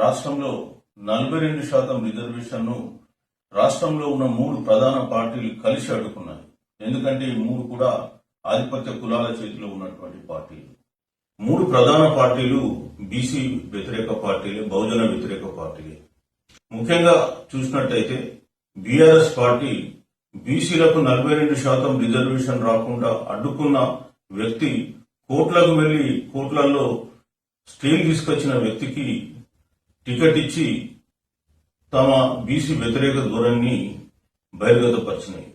రాష్ట్రంలో 42% రిజర్వేషన్ను రాష్ట్రంలో ఉన్న 3 ప్రధాన పార్టీలు కలిసి అడ్డుకున్నాయి. ఎందుకంటే ఈ 3 కూడా ఆధిపత్య కులాల చేతిలో ఉన్నటువంటి పార్టీలు. 3 ప్రధాన పార్టీలు బీసీ వ్యతిరేక పార్టీలే, బహుజన వ్యతిరేక పార్టీలే. ముఖ్యంగా చూసినట్టయితే బీఆర్ఎస్ పార్టీ బీసీలకు 42% రిజర్వేషన్ రాకుండా అడ్డుకున్న వ్యక్తి, కోట్లకు వెళ్లి కోట్లలో స్టేలు తీసుకొచ్చిన వ్యక్తికి టికెట్ ఇచ్చి తమ బీసీ వ్యతిరేక ధోరణిని బహిర్గతపరిచినాయి.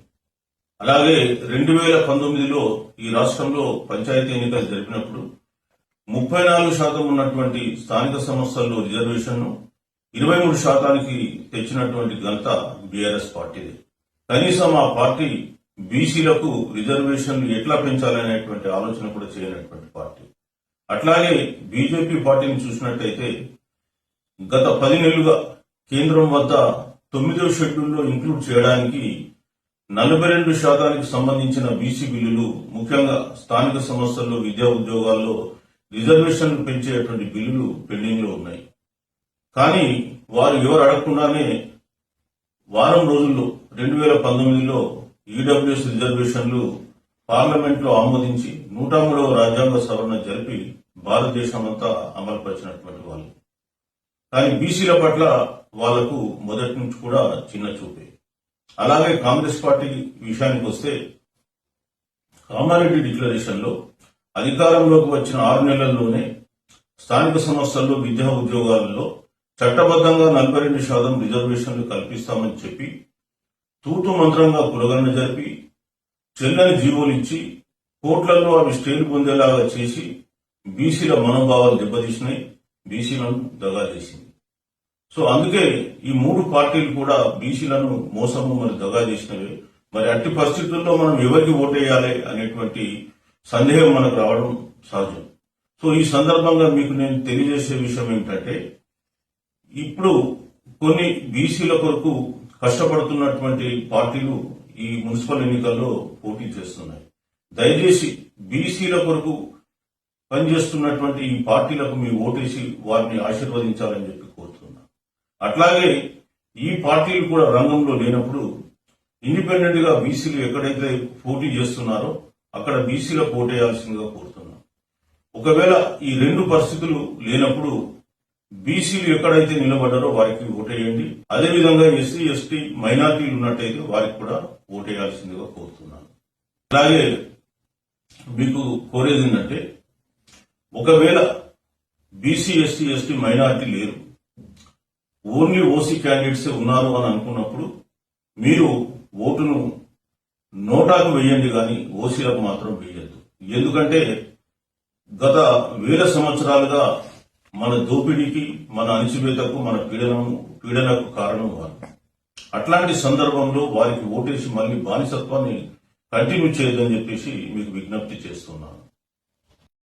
అలాగే 2019లో ఈ రాష్ట్రంలో పంచాయతీ ఎన్నికలు జరిపినప్పుడు 34% ఉన్నటువంటి స్థానిక సంస్థల్లో రిజర్వేషన్ను 23% తెచ్చినటువంటి ఘనత బీఆర్ఎస్ పార్టీదే. కనీసం ఆ పార్టీ బీసీలకు రిజర్వేషన్లు ఎట్లా పెంచాలనేటువంటి ఆలోచన కూడా చేయనటువంటి పార్టీ. అట్లాగే బీజేపీ పార్టీని చూసినట్టయితే గత 10 నెలలుగా కేంద్రం వద్ద 9వ షెడ్యూల్లో ఇంక్లూడ్ చేయడానికి 42% సంబంధించిన బీసీ బిల్లులు, ముఖ్యంగా స్థానిక సంస్థల్లో విద్యా ఉద్యోగాల్లో రిజర్వేషన్లు పెంచేటువంటి బిల్లులు పెండింగ్ లో ఉన్నాయి. కానీ వారు ఎవరు అడగకుండానే వారం రోజుల్లో 2019లో ఈడబ్ల్యూఎస్ రిజర్వేషన్లు పార్లమెంట్ లో ఆమోదించి 103వ రాజ్యాంగ సవరణ జరిపి భారతదేశమంతా అమలుపరిచినటువంటి వాళ్ళు. కానీ బీసీల పట్ల వాళ్లకు మొదటి నుంచి కూడా చిన్న చూపే. అలాగే కాంగ్రెస్ పార్టీ విషయానికి వస్తే కామారెడ్డి డిక్లరేషన్ లో అధికారంలోకి వచ్చిన 6 నెలల్లోనే స్థానిక సంస్థల్లో విద్యా ఉద్యోగాలలో చట్టబద్దంగా 42% రిజర్వేషన్లు కల్పిస్తామని చెప్పి తూతు మంత్రంగా కులగణన జరిపి చెల్లని జీవోలిచ్చి కోట్లలో అవి స్టేలు పొందేలాగా చేసి బీసీల మనోభావాలు దెబ్బతీసినాయి, బీసీలను దగా చేసింది. సో అందుకే ఈ 3 పార్టీలు కూడా బీసీలను మోసము మరి దగా చేసినవి. మరి అట్టి పరిస్థితుల్లో మనం ఎవరికి ఓటేయాలి అనేటువంటి సందేహం మనకు రావడం సహజం. సో ఈ సందర్భంగా మీకు నేను తెలియజేసే విషయం ఏంటంటే, ఇప్పుడు కొన్ని బీసీల కొరకు కష్టపడుతున్నటువంటి పార్టీలు ఈ మున్సిపల్ ఎన్నికల్లో పోటీ చేస్తున్నాయి. దయచేసి బీసీల కొరకు పనిచేస్తున్నటువంటి ఈ పార్టీలకు మీ ఓటేసి వారిని ఆశీర్వదించాలని చెప్పి కోరుతున్నా. అట్లాగే ఈ పార్టీలు కూడా రంగంలో లేనప్పుడు ఇండిపెండెంట్ గా బీసీలు ఎక్కడైతే పోటీ చేస్తున్నారో అక్కడ బీసీలకు ఓటేయాల్సిందిగా కోరుతున్నాం. ఒకవేళ ఈ 2 పరిస్థితులు లేనప్పుడు బీసీలు ఎక్కడైతే నిలబడ్డారో వారికి ఓటేయండి. అదేవిధంగా ఎస్సీ, ఎస్టీ, మైనార్టీలు ఉన్నట్టయితే వారికి కూడా ఓటేయాల్సిందిగా కోరుతున్నాను. అలాగే మీకు కోరేది ఏంటంటే, ఒకవేళ బీసీ, ఎస్సీ, ఎస్టీ, మైనార్టీ లేరు, ఓన్లీ ఓసీ క్యాండిడేట్సే ఉన్నారు అని అనుకున్నప్పుడు మీరు ఓటును నోటాకు వేయండి, కానీ ఓసీలకు మాత్రం వేయద్దు. ఎందుకంటే గత వేల సంవత్సరాలుగా మన దోపిడీకి, మన అణచివేతకు, మన పీడనకు కారణం వారు. అట్లాంటి సందర్భంలో వారికి ఓటేసి మళ్లీ బానిసత్వాన్ని కంటిన్యూ చేయదని చెప్పేసి మీకు విజ్ఞప్తి చేస్తున్నాను.